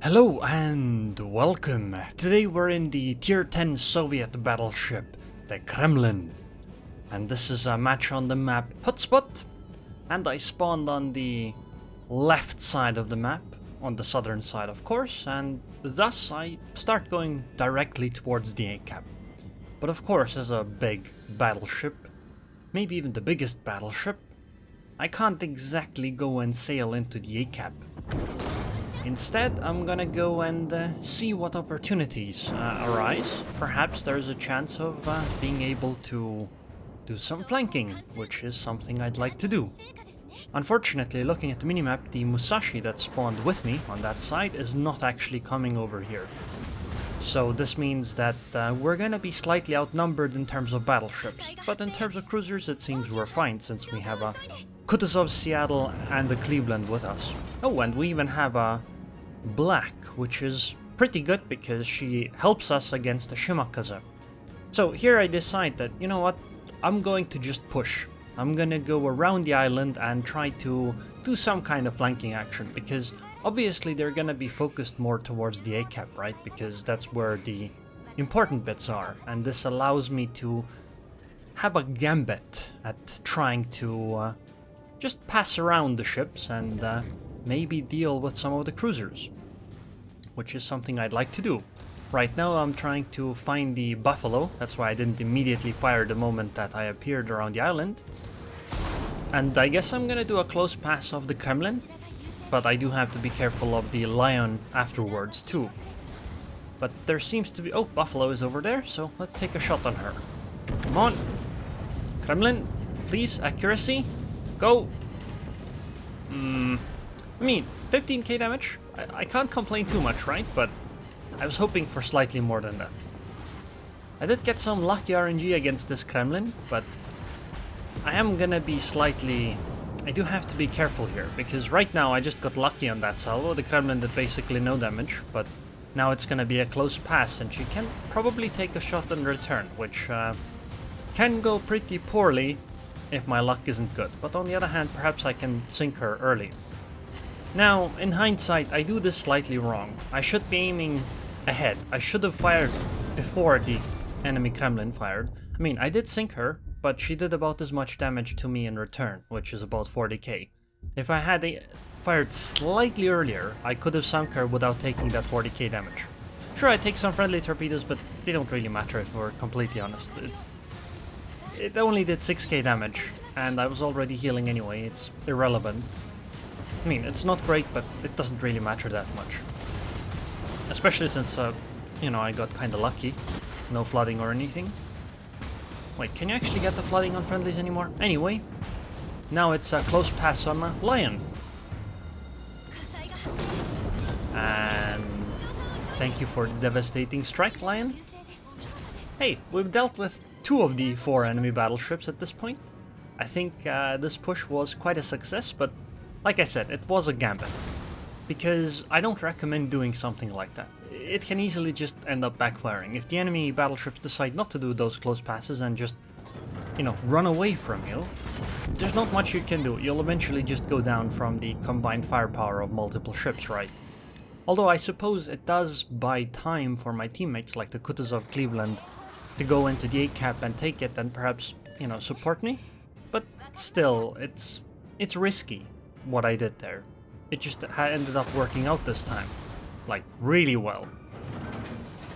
Hello and welcome. Today we're in the tier 10 Soviet battleship, the Kremlin. And this is a match on the map Hotspot. And I spawned on the left side of the map, on the southern side of course, and thus I start going directly towards the A cap. But of course, as a big battleship, maybe even the biggest battleship, I can't exactly go and sail into the A cap. Instead, I'm gonna go and see what opportunities arise. Perhaps there's a chance of being able to do some flanking, which is something I'd like to do. Unfortunately, looking at the minimap, the Musashi that spawned with me on that side is not actually coming over here. So this means that we're gonna be slightly outnumbered in terms of battleships, but in terms of cruisers it seems we're fine since we have a Kutuzov Seattle and the Cleveland with us. Oh, and we even have a Black, which is pretty good because she helps us against the Shimakaze. So here I decide that, you know what, I'm going to just push. I'm gonna go around the island and try to do some kind of flanking action, because obviously they're gonna be focused more towards the A cap, right? Because that's where the important bits are, and this allows me to have a gambit at trying to just pass around the ships and maybe deal with some of the cruisers, which is something I'd like to do. Right now I'm trying to find the Buffalo, that's why I didn't immediately fire the moment that I appeared around the island. And I guess I'm gonna do a close pass of the Kremlin, but I do have to be careful of the Lion afterwards too. But there seems to be... oh, Buffalo is over there, so let's take a shot on her. Come on! Kremlin, please, accuracy, go! I mean, 15k damage, I can't complain too much, right? But I was hoping for slightly more than that. I did get some lucky RNG against this Kremlin, but I am gonna be slightly... I do have to be careful here, because right now I just got lucky on that salvo. The Kremlin did basically no damage, but now it's gonna be a close pass, and she can probably take a shot in return, which can go pretty poorly if my luck isn't good. But on the other hand, perhaps I can sink her early. Now, in hindsight, I do this slightly wrong. I should be aiming ahead. I should have fired before the enemy Kremlin fired. I mean, I did sink her, but she did about as much damage to me in return, which is about 40k. If I had fired slightly earlier, I could have sunk her without taking that 40k damage. Sure, I take some friendly torpedoes, but they don't really matter if we're completely honest. It only did 6k damage, and I was already healing anyway. It's irrelevant. I mean, it's not great, but it doesn't really matter that much. Especially since, you know, I got kinda lucky. No flooding or anything. Wait, can you actually get the flooding on friendlies anymore? Anyway, now it's a close pass on a Lion. And thank you for the devastating strike, Lion. Hey, we've dealt with 2 of the 4 enemy battleships at this point. I think this push was quite a success, but like I said, it was a gambit, because I don't recommend doing something like that. It can easily just end up backfiring. If the enemy battleships decide not to do those close passes and just, you know, run away from you, there's not much you can do. You'll eventually just go down from the combined firepower of multiple ships, right? Although I suppose it does buy time for my teammates like the Kutuzov Cleveland to go into the A cap and take it and perhaps, you know, support me. But still, it's risky what I did there. It just ended up working out this time, like really well.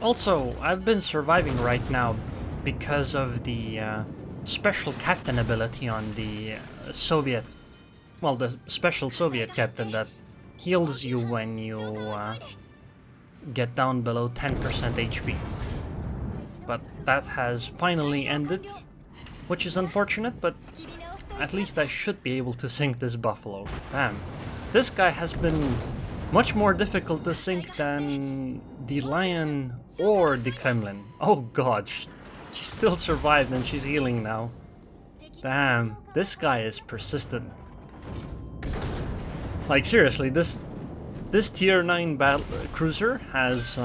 Also, I've been surviving right now because of the special captain ability on the Soviet, well, the special Soviet captain that heals you when you get down below 10% HP. But that has finally ended, which is unfortunate, but at least I should be able to sink this Buffalo. Damn. This guy has been much more difficult to sink than the Lion or the Kremlin. Oh god, she still survived and she's healing now. Damn, this guy is persistent. Like seriously, this tier 9 cruiser has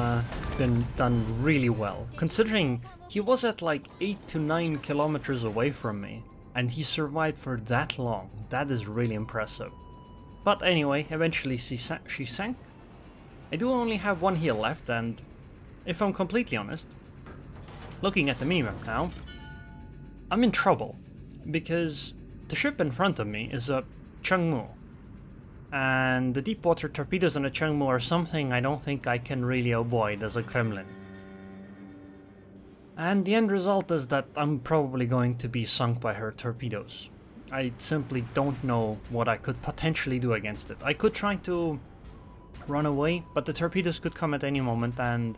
been done really well, considering he was at like 8 to 9 kilometers away from me. And he survived for that long. That is really impressive. But anyway, eventually she sank. I do only have one heal left, and if I'm completely honest, looking at the minimap now, I'm in trouble, because the ship in front of me is a Changmu, and the deep water torpedoes on a Changmu are something I don't think I can really avoid as a Kremlin. And the end result is that I'm probably going to be sunk by her torpedoes. I simply don't know what I could potentially do against it. I could try to run away, but the torpedoes could come at any moment, and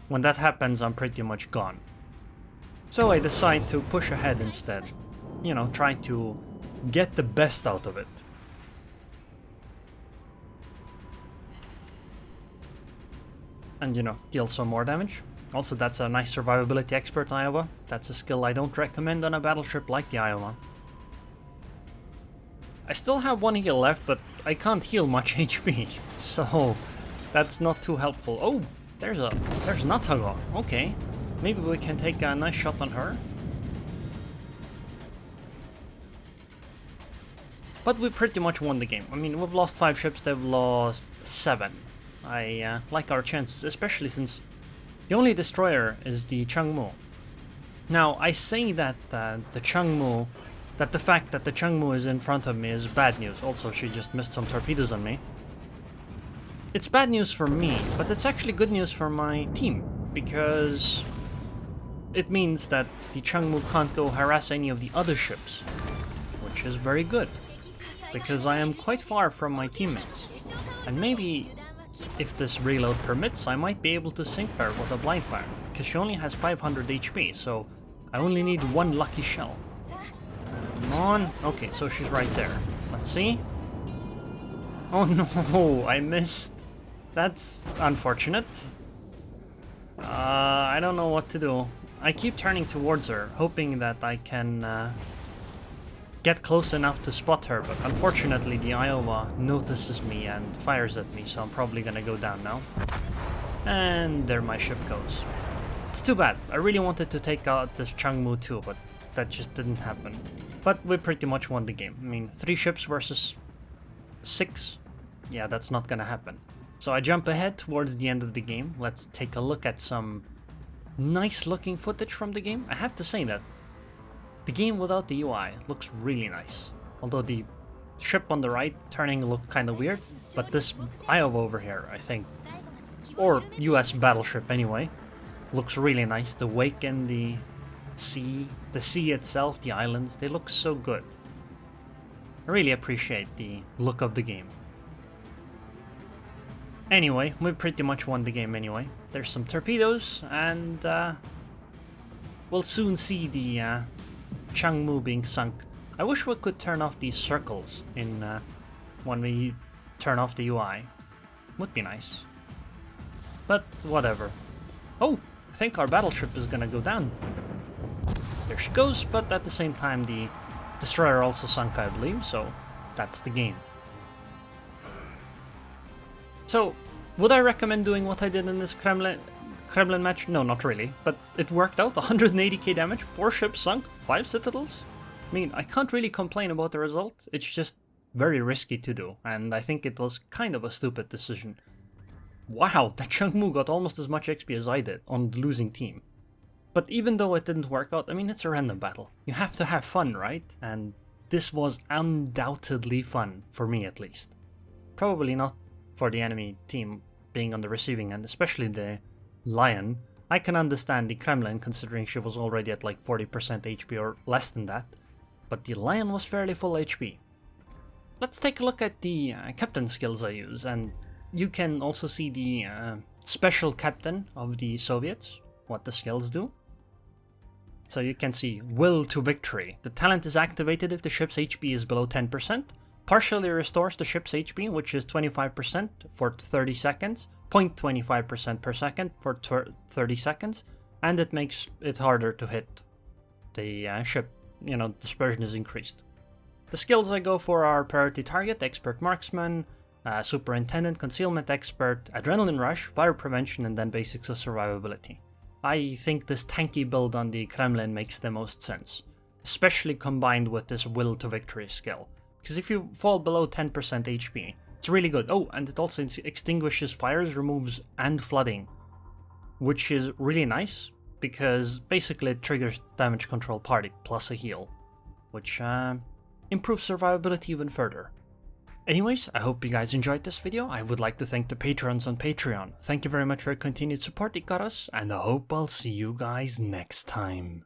when that happens, I'm pretty much gone. So I decide to push ahead instead. You know, try to get the best out of it. And, you know, deal some more damage. Also, that's a nice survivability expert, Iowa. That's a skill I don't recommend on a battleship like the Iowa. I still have one heal left, but I can't heal much HP, so that's not too helpful. Oh, there's Nataga. Okay, maybe we can take a nice shot on her. But we pretty much won the game. I mean, we've lost 5 ships, they've lost 7. I like our chances, especially since the only destroyer is the Changmu. Now, I say that the fact that the Changmu is in front of me is bad news. Also, she just missed some torpedoes on me. It's bad news for me, but it's actually good news for my team, because it means that the Changmu can't go harass any of the other ships, which is very good, because I am quite far from my teammates. And maybe, if this reload permits, I might be able to sink her with a blind fire, because she only has 500 HP, so I only need one lucky shell. Come on. Okay, so she's right there. Let's see. Oh no, I missed. That's unfortunate. I don't know what to do. I keep turning towards her, hoping that I can get close enough to spot her, but unfortunately the Iowa notices me and fires at me, so I'm probably gonna go down now. And there my ship goes. It's too bad. I really wanted to take out this Changmu too, but that just didn't happen. But we pretty much won the game. I mean, 3 ships versus 6? Yeah, that's not gonna happen. So I jump ahead towards the end of the game. Let's take a look at some nice looking footage from the game. I have to say that the game without the UI looks really nice. Although the ship on the right turning looked kind of weird, but this Iowa over here, I think, or US battleship anyway, looks really nice. The wake and the sea itself, the islands, they look so good. I really appreciate the look of the game. Anyway, we pretty much won the game anyway. There's some torpedoes, and we'll soon see the Changmu being sunk. I wish we could turn off these circles in when we turn off the UI. Would be nice. But whatever. Oh, I think our battleship is gonna go down. There she goes, but at the same time the destroyer also sunk, I believe, so that's the game. So, would I recommend doing what I did in this Kremlin match? No, not really, but it worked out. 180k damage, 4 ships sunk, 5 citadels. I mean, I can't really complain about the result, it's just very risky to do, and I think it was kind of a stupid decision. Wow, that Changmu got almost as much XP as I did on the losing team. But even though it didn't work out, I mean, it's a random battle. You have to have fun, right? And this was undoubtedly fun, for me at least. Probably not for the enemy team being on the receiving end, especially the Lion. I can understand the Kremlin, considering she was already at like 40% HP or less than that. But the Lion was fairly full HP. Let's take a look at the captain skills I use, and you can also see the special captain of the Soviets, what the skills do. So you can see Will to Victory. The talent is activated if the ship's HP is below 10%, partially restores the ship's HP, which is 25% for 30 seconds, 0.25% per second for 30 seconds, and it makes it harder to hit the ship. You know, dispersion is increased. The skills I go for are Priority Target, Expert Marksman, Superintendent, Concealment Expert, Adrenaline Rush, Fire Prevention, and then Basics of Survivability. I think this tanky build on the Kremlin makes the most sense, especially combined with this Will to Victory skill, because if you fall below 10% HP, It's really good. Oh, and it also extinguishes fires, removes and flooding, which is really nice because basically it triggers damage control party plus a heal, which improves survivability even further. Anyways, I hope you guys enjoyed this video. I would like to thank the patrons on Patreon. Thank you very much for your continued support, Ikaros, and I hope I'll see you guys next time.